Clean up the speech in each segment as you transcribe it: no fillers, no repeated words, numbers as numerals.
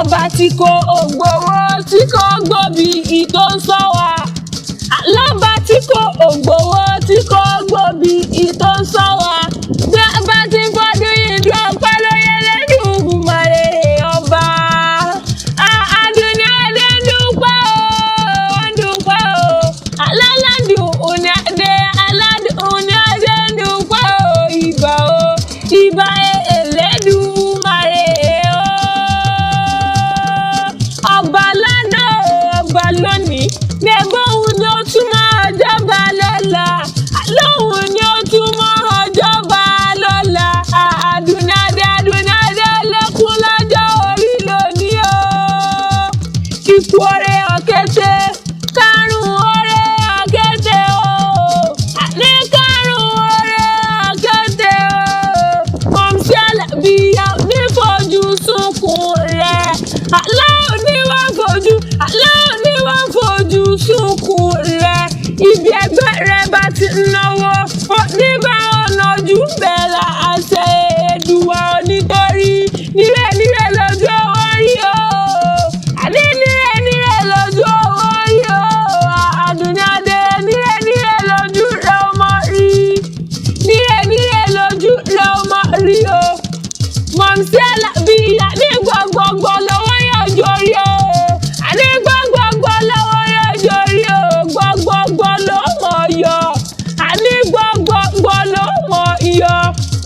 ọba tí kò gbowó tí kò gbòbí ìtò ń sọ wá. Lọ́ba tí kò gbowó tí kò gbòbí ìtò ń sọ wá. Bí a bá ti fọdún yìí dún ọpẹ́ ló yẹ lẹ́dùnmarè ọba. Àdùnní adé dúpẹ́ o, dúpẹ́ o. Alálàdùn òní adé, aládùn adé dúpẹ́ o, ìbà o, ìbà Elédùmarè o. Ọba lánàá ọba lónìí, gbẹ̀gbọ́n òun ni ó tún máa jọba lọ́la. Lóhùn ni ó tún máa jọba lọ́la. Àdùnní adé lẹ́kún lọ́jọ́ orí lónìí o. Ikú ọ̀rẹ́ ọ̀kẹ́tẹ́, karùn-ún ọ̀rẹ́ ọ̀kẹ́tẹ́ o. Ní karùn-ún ọ̀rẹ́ ọ̀kẹ́tẹ́ o. Mọ̀mísí Àlàbí ní fojú sunkún rẹ̀. Aláwọ̀ ní wọ́n fojú sunkún rẹ̀. Ibi ẹgbẹ́ rẹ̀ bá ti náwó, nígbà ọ̀nà ojú bẹ̀rẹ̀ àṣẹ Èdùwà nítorí nílẹ̀ lójú owó rí o. Àní nílẹ̀ lójú owó rí o. Àdùnní adé nílẹ̀ lójú rẹ̀ ó mọ̀ rí. Nílẹ̀ lójú rẹ̀ ó mọ̀ rí o. Mọ̀mísí Àlàbí ní gbọ̀ngbọ̀ngbọ̀ lọ́wọ́ yọjú orí o. Àní gbọ̀ngbọ̀ngbọ̀ lọ́wọ́ yọjú orí o. Gbọ̀ngbọ̀ngbọ̀ ló mọ̀ yọ. Àní gbọ̀ngbọ̀ngbọ̀ ló mọ̀ yọ.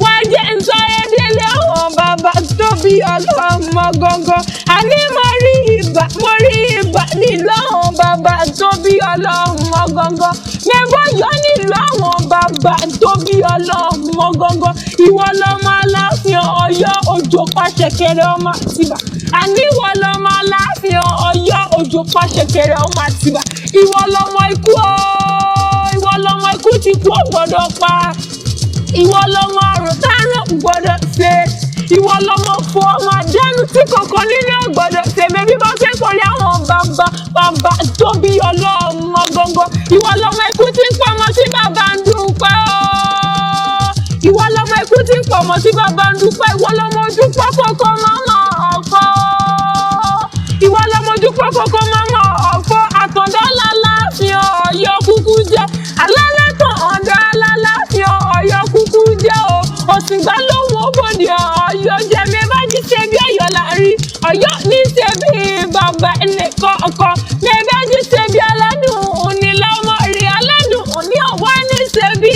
Wọ́n jẹ́ nsọ́yé délé àwọn bàbá tó bí ọlọ́mọ gangan. Àní mo rí ibà nílò àwọn bàbá tó bí ọlọ́mọ gangan. Mẹ́gbọ́n yọ nílò àwọn bàbá tó bí ọlọ́mọ gangan. Ìwọ lọmọ Aláàfin Ọ̀yọ́ òjò pàṣẹkẹrẹ ọmọ Àtìbà. Àní ìwọ lọmọ Aláàfin Ọ̀yọ́ òjò pàṣẹkẹrẹ ọmọ Àtìbà. Ìwọ lọmọ ikú o, ìwọ lọmọ ikú tí kú ò gbọdọ̀ pa. Ìwọ lọmọ àrùn tárùn gbọdọ̀ ṣe. Ìwọ lọmọ fún ọmọ àdánù tí kankan nínú gbọdọ̀ ṣe. Bébí bá fẹ́ kórè àwọn bàbá tó bí ọlọ́mọ gangan. Ìwọ lọmọ ikú tí ń pọmọ tí bàbá ń dúpẹ́ o. Ìwọ lọmọ ikú tí ń pọmọ tí bàbá ń dúpẹ́. Ìwọ lọmọ ojúpọ̀ kókó mọ́mọ́ ọ̀fọ́. Ìwọ lọmọ ojúpọ̀ kókó mọ́mọ́ ọ̀fọ́. Àtọ̀dọ́ l'Aláàfin Ọ̀yọ́ kúkú jẹ́. Alálẹ́tàn ọ̀dọ́ l'Aláàfin Ọ̀yọ́ kúkú jẹ́ o. Òsìgbà lóhùn òbòdì Ọ̀yọ́ jẹ́. Mi bá jí ṣe bí Ọ̀yọ́ là ń rí. Ọ̀yọ́ ní ṣe bí bàbá ẹnìkan ọkọ. Mi bá jí ṣe bí aládùn òní lọ́mọ rí. Aládùn òní ọ̀wá ní ṣe bí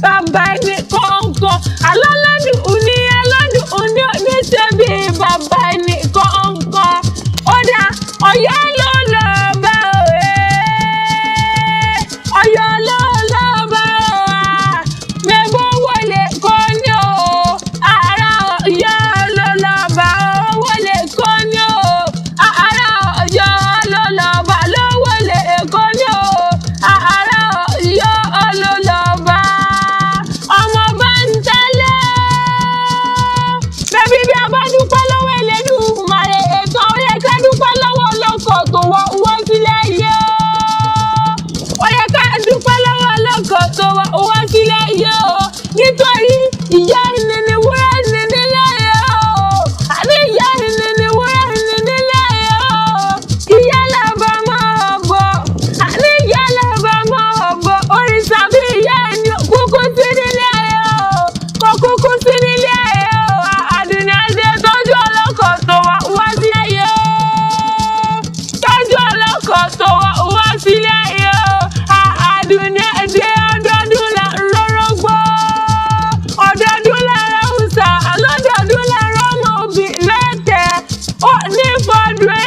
bàbá ẹnìkan ọkọ. Aládùn òní ní ṣe bí bàbá ẹnìkan ọkọ. Ó dá Ọ̀yọ́ ló lọ bá òye. Ọ̀yọ́ ló lọ bá òye. Mẹ́gbọ́n wọlé kọ́ ní o. Ará Ọ̀yọ́ ló lọ bá wọlé kọ́ ní o. Ará Ọ̀yọ́ ló lọ bá wọlé kọ́ ní o. Ará Ọ̀yọ́ ló lọ bá. Ọmọ bá ń tẹ́lẹ̀. Bẹ́bí bí a bá dúpẹ́ lọ́wọ́ Elédùmarè, ètò ó yẹ ká dúpẹ́ lọ́wọ́ ọlọ́kọ̀ tó wọ́ sílẹ̀ yé o. Ó yẹ ká dúpẹ́ lọ́wọ́ ọlọ́kọ̀ tó wọ́ sílẹ̀ yé o. Nítorí ìyá ẹni ni wúrà ẹni nílẹ̀ yé o. Àní ìyá ẹni ni wúrà ẹni nílẹ̀ yé o. Ìyá làbá máa bọ̀. Àní ìyá làbá máa bọ̀. Òrìṣà bí ìyá ẹni kúkú sí nílẹ̀ yé o. Kò kúkú sí nílẹ̀ yé o. Àdùnní adé tọ́jú ọlọ́kọ̀ tó wá sílẹ̀ yé o. Tọ́jú ọlọ́kọ̀ tó wá sílẹ̀ yé o. Àdùnní adé ọdọọdún là ń rọ́rọ́gbó. Ọdọọdún là ń rọ́ọ̀sà. Lọ́dọọdún là ń rọ́mọ òbí lẹ́tẹ̀. Ó ní fọdún